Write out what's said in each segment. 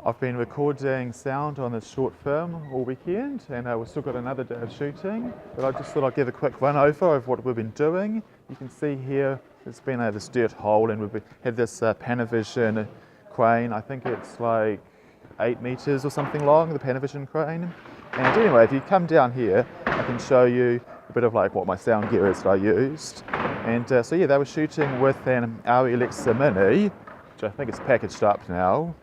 I've been recording sound on this short film all weekend, and we've still got another day of shooting, but I just thought I'd give a quick run over of what we've been doing. You can see here there's been this dirt hole, and we've had this Panavision crane. I think it's like 8 meters or something long, the Panavision crane. And anyway, if you come down here, I can show you a bit of like what my sound gear is that I used. And so yeah, they were shooting with an RE Alexa Mini, which I think is packaged up now.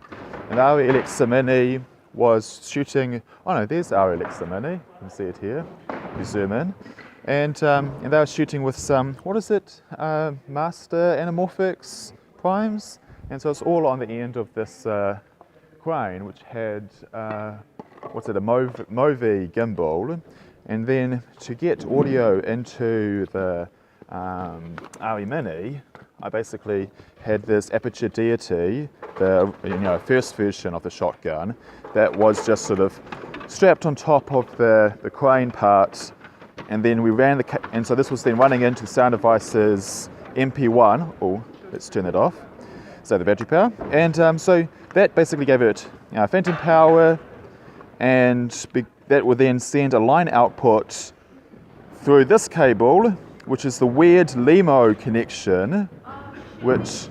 And the RE Alexa Mini was shooting, oh no, there's RE Alexa Mini, you can see it here, you zoom in. And they were shooting with some, what is it, master anamorphics primes. And so it's all on the end of this crane, which had, what's it, a Movi gimbal. And then to get audio into the RE Mini, I basically had this Aperture Deity, the first version of the shotgun, that was just sort of strapped on top of the crane part, and then we ran and so this was then running into Sound Devices MP1. Oh, let's turn it off. So the battery power, and so that basically gave it phantom power, and that would then send a line output through this cable, which is the weird LEMO connection, which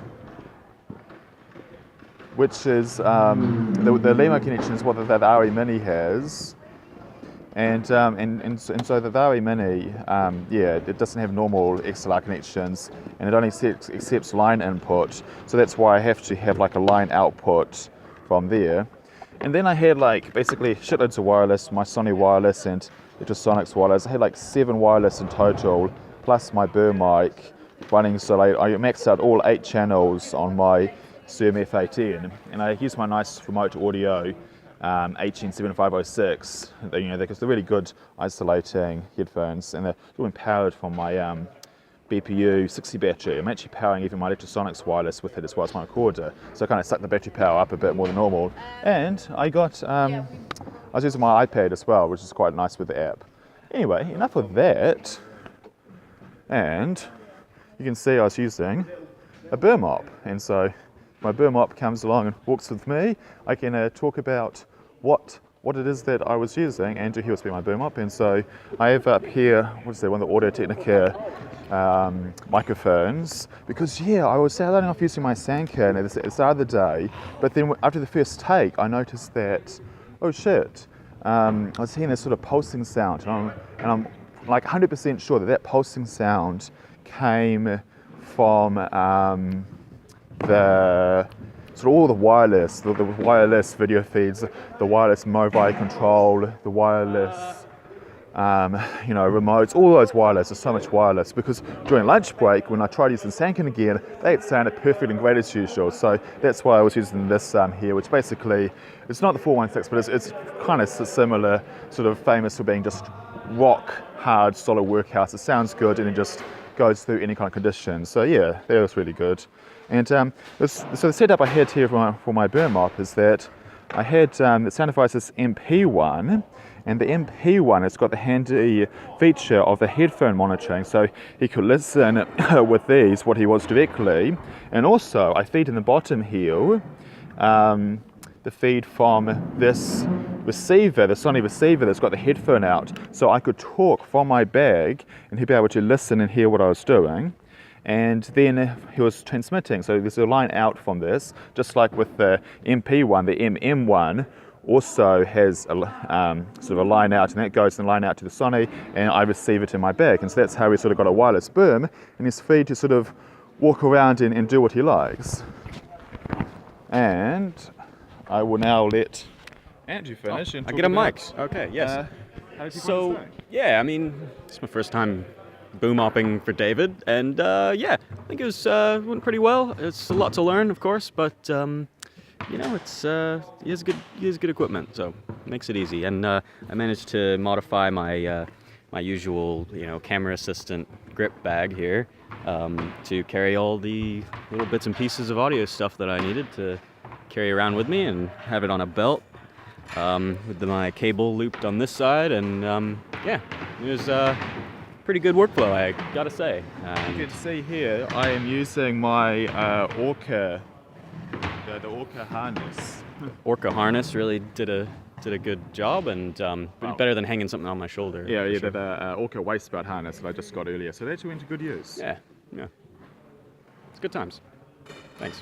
is the LEMO connection is what the RE Mini has, and so the RE Mini, it doesn't have normal XLR connections, and it only accepts line input, so that's why I have to have like a line output from there. And then I had like basically shitloads of wireless, my Sony wireless and Ultrasonics wireless. I had like 7 wireless in total, plus my burr mic running, so I maxed out all 8 channels on my Zoom F8n, and I used my nice remote audio HN7506, because they're really good isolating headphones, and they're all powered from my BPU 60 battery. I'm actually powering even my Ultrasonics wireless with it as well as my recorder, so I kind of sucked the battery power up a bit more than normal. And I got, I was using my iPad as well, which is quite nice with the app. Anyway, enough of that, and you can see I was using a burr mop, and so my burr mop comes along and walks with me. I can talk about what it is that I was using, and here will be my burr mop. And so I have up here, what is that, one of the Audio-Technica microphones, because I was starting off using my Sanken at the start of the day, but then after the first take I noticed that, oh shit, I was hearing this sort of pulsing sound, and I'm like 100% sure that pulsing sound came from the sort of all the wireless, the wireless video feeds, the wireless Movi control, the wireless remotes, all those wireless. There's so much wireless, because during lunch break when I tried using Sanken again, they sounded perfect and great as usual. So that's why I was using this here, which basically, it's not the 416, but it's kind of similar, sort of famous for being just rock hard solid workhorse. It sounds good and it just goes through any kind of conditions. So yeah, that was really good. And so the setup I had here for my burr mop is that I had the Sound Devices MP1, and the MP1 has got the handy feature of the headphone monitoring, so he could listen with these what he was directly. And also I feed in the bottom here the feed from this receiver, the Sony receiver that's got the headphone out, so I could talk from my bag and he'd be able to listen and hear what I was doing. And then he was transmitting, so there's a line out from this, just like with the MP1, the MM1 also has a sort of a line out, and that goes and line out to the Sony, and I receive it in my bag. And so that's how we sort of got a wireless boom, and he's free to sort of walk around and do what he likes. And I will now let Andrew finish. I get a mic. Okay, yes. So, yeah, I mean, it's my first time boom mopping for David, and I think it went pretty well. It's a lot to learn, of course, but it's he has good equipment, so it makes it easy. And I managed to modify my my usual camera assistant grip bag here to carry all the little bits and pieces of audio stuff that I needed to carry around with me, and have it on a belt with my cable looped on this side, and it was pretty good workflow, I gotta say. You can see here I am using my Orca, the Orca harness, Orca harness really did a good job, and better than hanging something on my shoulder. Yeah, for sure. the Orca waist belt harness that I just got earlier. So they actually went to good use. Yeah. It's good times. Thanks.